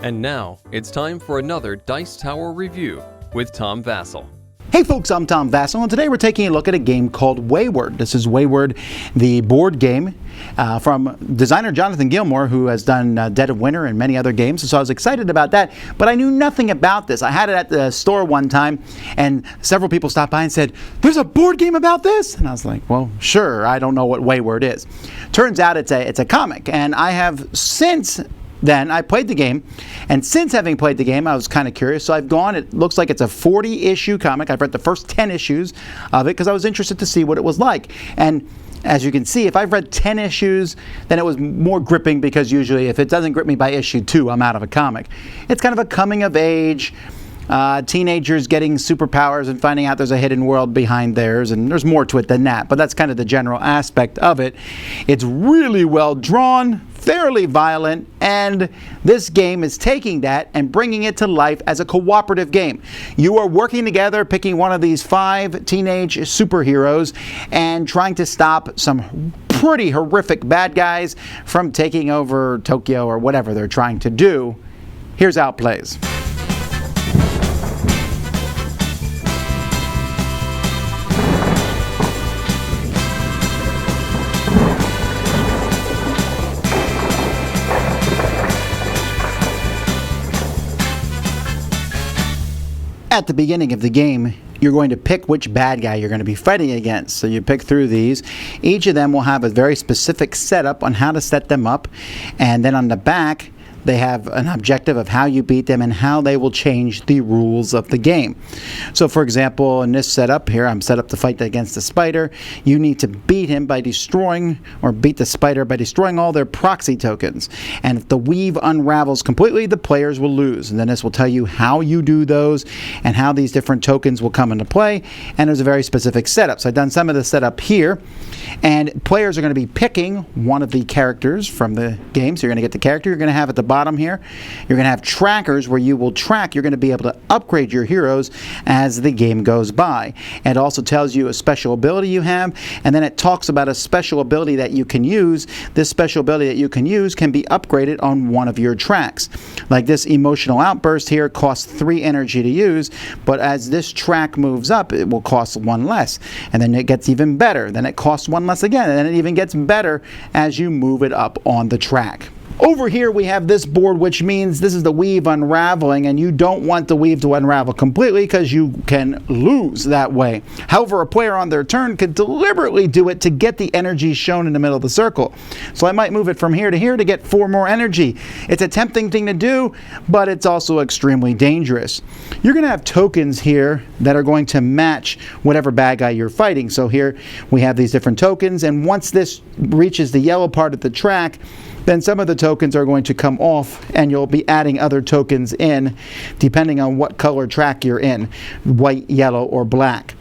And now, it's time for another Dice Tower review with Tom Vasel. Hey folks, I'm Tom Vasel, and today we're taking a look at a game called Wayward. This is Wayward, the board game from designer Jonathan Gilmour, who has done Dead of Winter and many other games, so I was excited about that, but I knew nothing about this. I had it at the store one time, and several people stopped by and said, "There's a board game about this?" And I was like, well, sure, I don't know what Wayward is. Turns out it's a comic, and I have since then, I played the game, and since having played the game, I was kind of curious, so I've gone. It looks like it's a 40-issue comic. I've read the first 10 issues of it because I was interested to see what it was like. And as you can see, if I've read 10 issues, then it was more gripping, because usually if it doesn't grip me by issue 2, I'm out of a comic. It's kind of a coming-of-age, teenagers getting superpowers and finding out there's a hidden world behind theirs, and there's more to it than that, but that's kind of the general aspect of it. It's really well drawn, fairly violent, and this game is taking that and bringing it to life as a cooperative game. You are working together, picking one of these 5 teenage superheroes and trying to stop some pretty horrific bad guys from taking over Tokyo or whatever they're trying to do. Here's how it plays. At the beginning of the game, you're going to pick which bad guy you're going to be fighting against. So you pick through these. Each of them will have a very specific setup on how to set them up. And then on the back, they have an objective of how you beat them and how they will change the rules of the game. So for example, in this setup here, I'm set up to fight against the spider. You need to beat him by destroying, or beat the spider by destroying all their proxy tokens. And if the weave unravels completely, the players will lose. And then this will tell you how you do those and how these different tokens will come into play. And there's a very specific setup. So I've done some of the setup here. And players are going to be picking one of the characters from the game. So you're going to get the character you're going to have at the bottom here. You're going to have trackers where you will track. You're going to be able to upgrade your heroes as the game goes by. It also tells you a special ability you have, and then it talks about a special ability that you can use. This special ability that you can use can be upgraded on one of your tracks. Like this emotional outburst here costs 3 energy to use, but as this track moves up, it will cost 1 less. And then it gets even better. Then it costs 1 less again, and then it even gets better as you move it up on the track. Over here we have this board, which means this is the weave unraveling, and you don't want the weave to unravel completely because you can lose that way. However, a player on their turn could deliberately do it to get the energy shown in the middle of the circle. So I might move it from here to here to get 4 more energy. It's a tempting thing to do, but it's also extremely dangerous. You're going to have tokens here that are going to match whatever bad guy you're fighting. So here we have these different tokens, and once this reaches the yellow part of the track, then some of the tokens are going to come off, and you'll be adding other tokens in depending on what color track you're in, white, yellow, or black.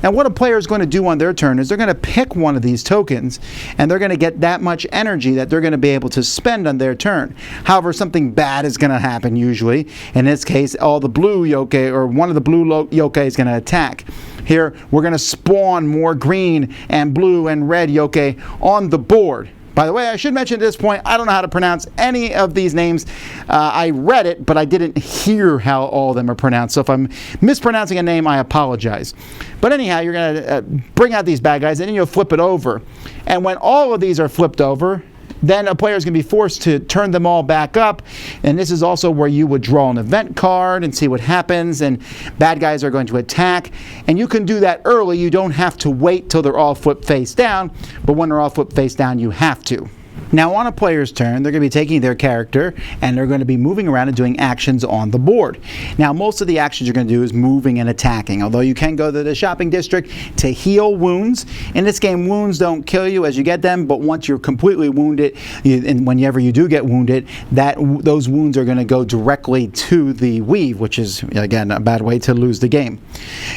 And what a player is going to do on their turn is they're going to pick one of these tokens, and they're going to get that much energy that they're going to be able to spend on their turn. However, something bad is going to happen usually. In this case, all the blue yokai, or one of the blue yokai, is going to attack. Here, we're going to spawn more green and blue and red yokai on the board. By the way, I should mention at this point, I don't know how to pronounce any of these names. I read it, but I didn't hear how all of them are pronounced. So if I'm mispronouncing a name, I apologize. But anyhow, you're going to bring out these bad guys, and then you'll flip it over. And when all of these are flipped over, then a player is going to be forced to turn them all back up. And this is also where you would draw an event card and see what happens. And bad guys are going to attack. And you can do that early. You don't have to wait till they're all flipped face down. But when they're all flipped face down, you have to. Now on a player's turn, they're going to be taking their character and they're going to be moving around and doing actions on the board. Now most of the actions you're going to do is moving and attacking, although you can go to the shopping district to heal wounds. In this game, wounds don't kill you as you get them, but once you're completely wounded, and whenever you do get wounded, those wounds are going to go directly to the weave, which is, again, a bad way to lose the game.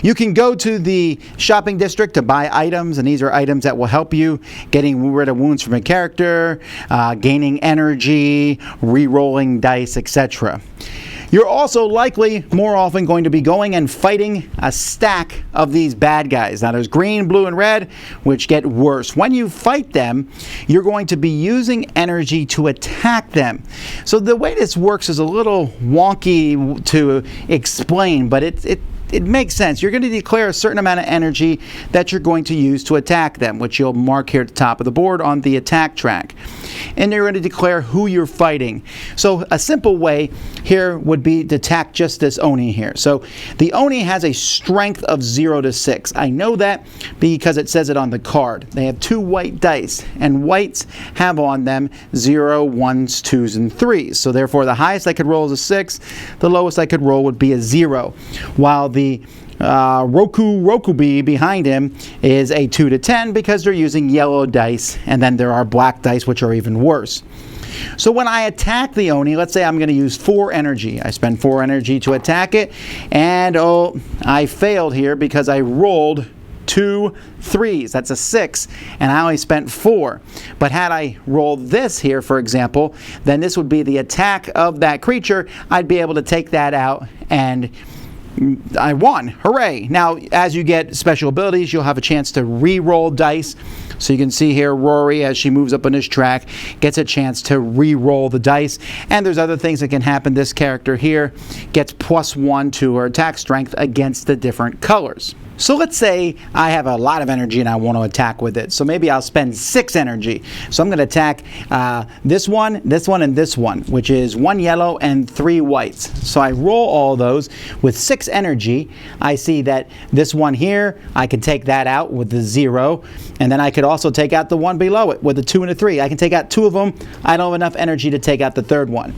You can go to the shopping district to buy items, and these are items that will help you getting rid of wounds from a character, gaining energy, re-rolling dice, etc. You're also likely more often going to be going and fighting a stack of these bad guys. Now there's green, blue, and red, which get worse. When you fight them, you're going to be using energy to attack them. So the way this works is a little wonky to explain, but it makes sense. You're going to declare a certain amount of energy that you're going to use to attack them, which you'll mark here at the top of the board on the attack track. And you're going to declare who you're fighting. So a simple way here would be to attack just this Oni here. So the Oni has a strength of 0 to 6. I know that because it says it on the card. They have 2 white dice, and whites have on them 0, 1s, 2s, and 3s. So therefore the highest I could roll is a 6. The lowest I could roll would be a 0. While the Rokubi behind him is a 2 to 10 because they're using yellow dice, and then there are black dice, which are even worse. So when I attack the Oni, let's say I'm going to use 4 energy. I spend 4 energy to attack it, and I failed here because I rolled 2 3s. That's a 6, and I only spent 4. But had I rolled this here, for example, then this would be the attack of that creature. I'd be able to take that out, and I won. Hooray! Now, as you get special abilities, you'll have a chance to re-roll dice. So you can see here, Rory, as she moves up on this track, gets a chance to re-roll the dice. And there's other things that can happen. This character here gets +1 to her attack strength against the different colors. So let's say I have a lot of energy and I want to attack with it. So maybe I'll spend 6 energy. So I'm going to attack this one, and this one, which is 1 yellow and 3 whites. So I roll all those with 6 energy. I see that this one here, I can take that out with the 0. And then I could also take out the one below it with a 2 and a 3. I can take out 2 of them. I don't have enough energy to take out the third one.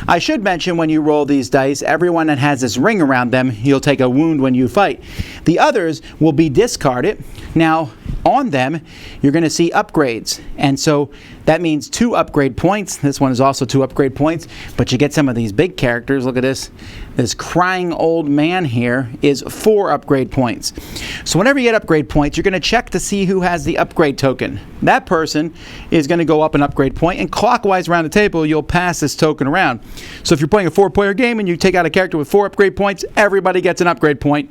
I should mention when you roll these dice, everyone that has this ring around them, you'll take a wound when you fight. The others will be discarded. Now, on them, you're going to see upgrades. And so that means 2 upgrade points. This one is also 2 upgrade points. But you get some of these big characters. Look at this. This crying old man here is 4 upgrade points. So whenever you get upgrade points, you're going to check to see who has the upgrade token. That person is going to go up an upgrade point, and clockwise around the table, you'll pass this token around. So if you're playing a 4-player game and you take out a character with 4 upgrade points, everybody gets an upgrade point.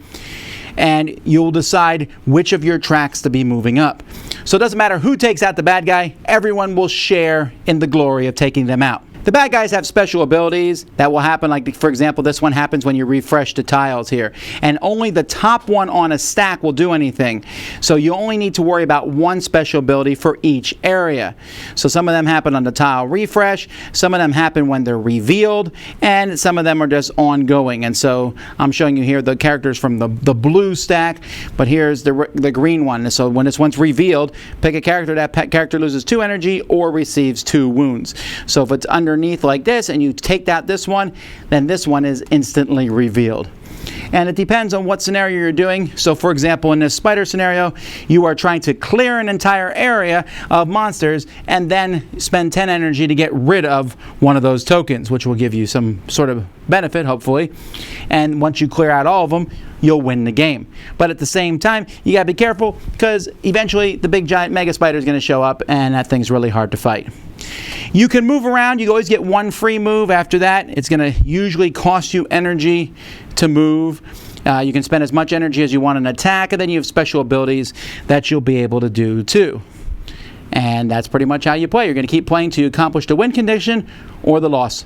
And you'll decide which of your tracks to be moving up. So it doesn't matter who takes out the bad guy, everyone will share in the glory of taking them out. The bad guys have special abilities that will happen, like for example, this one happens when you refresh the tiles here. And only the top one on a stack will do anything. So you only need to worry about 1 special ability for each area. So some of them happen on the tile refresh, some of them happen when they're revealed, and some of them are just ongoing. And so I'm showing you here the characters from the blue stack, but here's the green one. So when this one's revealed, pick a character. That character loses 2 energy or receives 2 wounds. So if it's underneath like this and you take out this one, then this one is instantly revealed. And it depends on what scenario you're doing. So for example, in this spider scenario, you are trying to clear an entire area of monsters and then spend 10 energy to get rid of one of those tokens, which will give you some sort of benefit, hopefully. And once you clear out all of them, you'll win the game. But at the same time, you gotta be careful because eventually the big giant mega spider is gonna show up, and that thing's really hard to fight. You can move around. You always get 1 free move after that. It's going to usually cost you energy to move. You can spend as much energy as you want on an attack, and then you have special abilities that you'll be able to do too. And that's pretty much how you play. You're going to keep playing till you accomplish the win condition or the loss.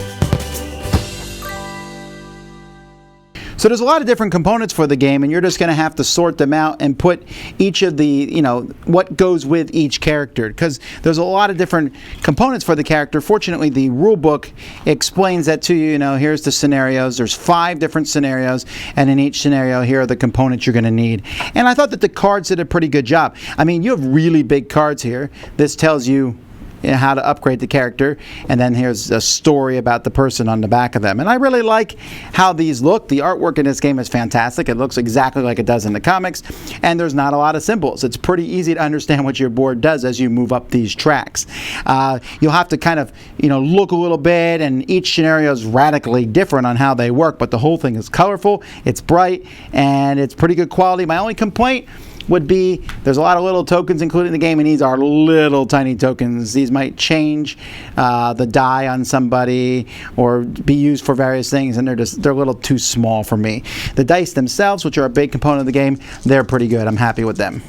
So there's a lot of different components for the game, and you're just going to have to sort them out and put each of the, what goes with each character, because there's a lot of different components for the character. Fortunately, the rule book explains that to you. Here's the scenarios. There's 5 different scenarios, and in each scenario, here are the components you're going to need. And I thought that the cards did a pretty good job. I mean, you have really big cards here. This tells you how to upgrade the character, and then here's a story about the person on the back of them. And I really like how these look. The artwork in this game is fantastic. It looks exactly like it does in the comics, and there's not a lot of symbols. It's pretty easy to understand what your board does as you move up these tracks. You'll have to kind of look a little bit, and each scenario is radically different on how they work, but the whole thing is colorful, it's bright, and it's pretty good quality. My only complaint would be there's a lot of little tokens included in the game, and these are little tiny tokens. These might change the die on somebody or be used for various things, and they're a little too small for me. The dice themselves, which are a big component of the game, they're pretty good. I'm happy with them.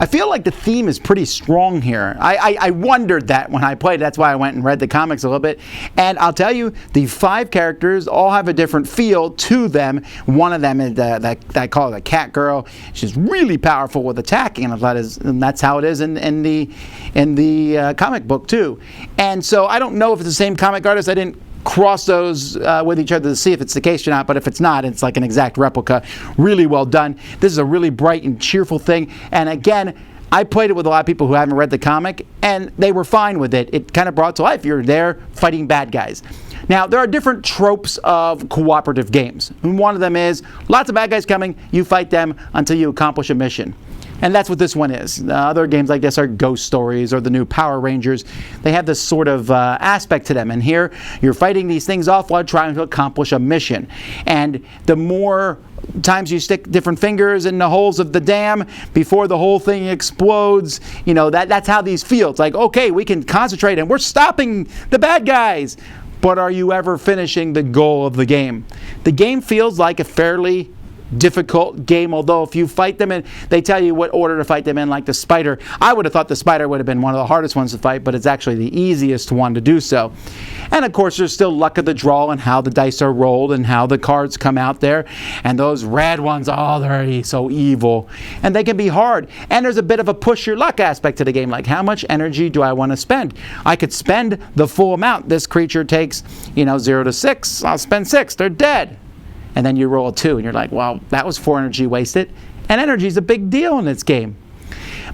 I feel like the theme is pretty strong here. I wondered that when I played. That's why I went and read the comics a little bit. And I'll tell you, the 5 characters all have a different feel to them. One of them is that I call it a cat girl. She's really powerful with attacking, and that's how it is in the comic book too. And so I don't know if it's the same comic artist. I didn't cross those with each other to see if it's the case or not, but if it's not, it's like an exact replica. Really well done. This is a really bright and cheerful thing, and again, I played it with a lot of people who haven't read the comic, and they were fine with it. It kind of brought to life. You're there fighting bad guys. Now, there are different tropes of cooperative games. And one of them is lots of bad guys coming, you fight them until you accomplish a mission. And that's what this one is. Other games like this are Ghost Stories or the new Power Rangers. They have this sort of aspect to them. And here, you're fighting these things off while trying to accomplish a mission. And the more times you stick different fingers in the holes of the dam before the whole thing explodes, you know, that's how these feel. It's like, okay, we can concentrate and we're stopping the bad guys. But are you ever finishing the goal of the game? The game feels like a fairly difficult game, although if you fight them and they tell you what order to fight them in, like the spider, I would have thought the spider would have been one of the hardest ones to fight, but it's actually the easiest one to do so. And of course, there's still luck of the draw and how the dice are rolled and how the cards come out there. And those red ones, oh, they're so evil. And they can be hard. And there's a bit of a push your luck aspect to the game, like how much energy do I want to spend? I could spend the full amount. This creature takes, 0 to 6. I'll spend 6. They're dead. And then you roll a 2, and you're like, well, that was 4 energy wasted. And energy is a big deal in this game.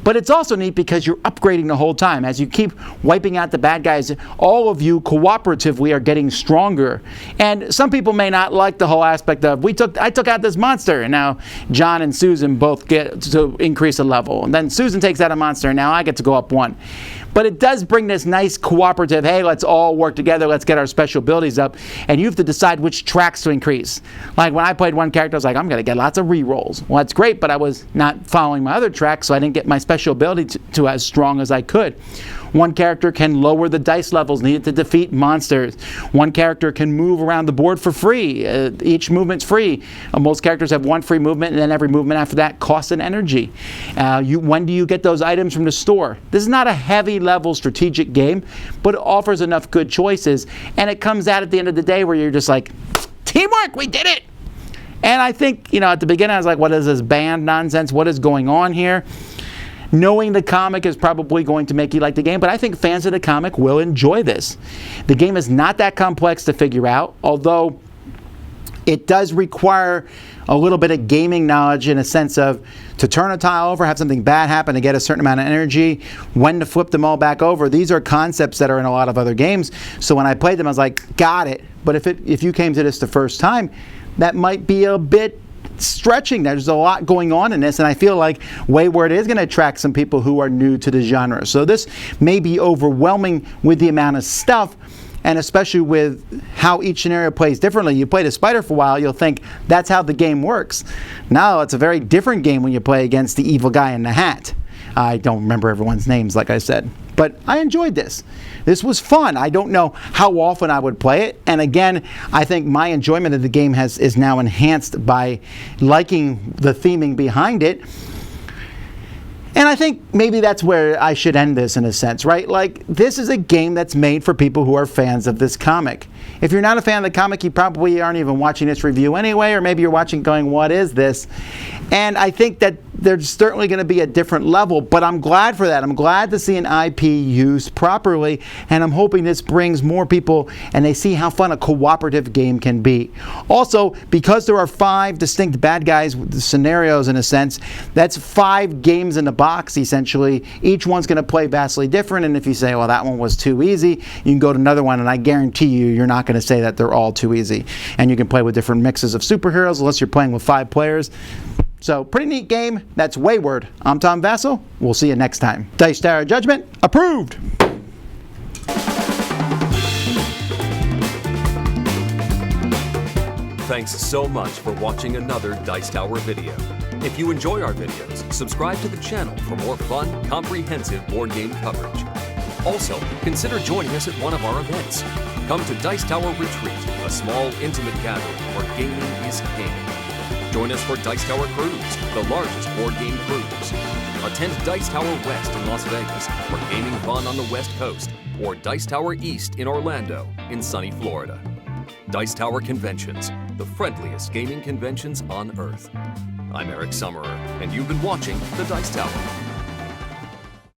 But it's also neat because you're upgrading the whole time. As you keep wiping out the bad guys, all of you cooperatively are getting stronger. And some people may not like the whole aspect of, I took out this monster, and now John and Susan both get to increase a level. And then Susan takes out a monster, and now I get to go up 1. But it does bring this nice cooperative, hey, let's all work together, let's get our special abilities up, and you have to decide which tracks to increase. Like when I played one character, I was like, I'm going to get lots of re-rolls. Well, that's great, but I was not following my other tracks, so I didn't get my special ability to as strong as I could. One character can lower the dice levels needed to defeat monsters. One character can move around the board for free. Each movement's free. Most characters have 1 free movement, and then every movement after that costs an energy. When do you get those items from the store? This is not a heavy level strategic game, but it offers enough good choices, and it comes out at the end of the day where you're just like, teamwork, we did it! And I think, at the beginning I was like, what is this band nonsense? What is going on here? Knowing the comic is probably going to make you like the game, but I think fans of the comic will enjoy this. The game is not that complex to figure out, although it does require a little bit of gaming knowledge in a sense of to turn a tile over, have something bad happen to get a certain amount of energy, when to flip them all back over. These are concepts that are in a lot of other games. So when I played them, I was like, got it. But if you came to this the first time, that might be a bit stretching. There's a lot going on in this, and I feel like Wayward is going to attract some people who are new to the genre. So this may be overwhelming with the amount of stuff, and especially with how each scenario plays differently. You played a spider for a while, you'll think that's how the game works. Now it's a very different game when you play against the evil guy in the hat. I don't remember everyone's names, like I said. But I enjoyed this. This was fun. I don't know how often I would play it. And again, I think my enjoyment of the game is now enhanced by liking the theming behind it. And I think maybe that's where I should end this in a sense, right? Like, this is a game that's made for people who are fans of this comic. If you're not a fan of the comic, you probably aren't even watching this review anyway, or maybe you're watching going, what is this? And I think that there's certainly going to be a different level, but I'm glad for that. I'm glad to see an IP used properly, and I'm hoping this brings more people and they see how fun a cooperative game can be. Also, because there are 5 distinct bad guys with the scenarios in a sense, that's 5 games in the box essentially. Each one's going to play vastly different, and if you say, well, that one was too easy, you can go to another one, and I guarantee you're not going to say that they're all too easy. And you can play with different mixes of superheroes unless you're playing with 5 players. So, pretty neat game. That's Wayward. I'm Tom Vasel. We'll see you next time. Dice Tower Judgment, approved! Thanks so much for watching another Dice Tower video. If you enjoy our videos, subscribe to the channel for more fun, comprehensive board game coverage. Also, consider joining us at one of our events. Come to Dice Tower Retreat, a small, intimate gathering where gaming is king. Join us for Dice Tower Cruise, the largest board game cruise. Attend Dice Tower West in Las Vegas for gaming fun on the West Coast, or Dice Tower East in Orlando, in sunny Florida. Dice Tower Conventions, the friendliest gaming conventions on Earth. I'm Eric Summerer, and you've been watching The Dice Tower.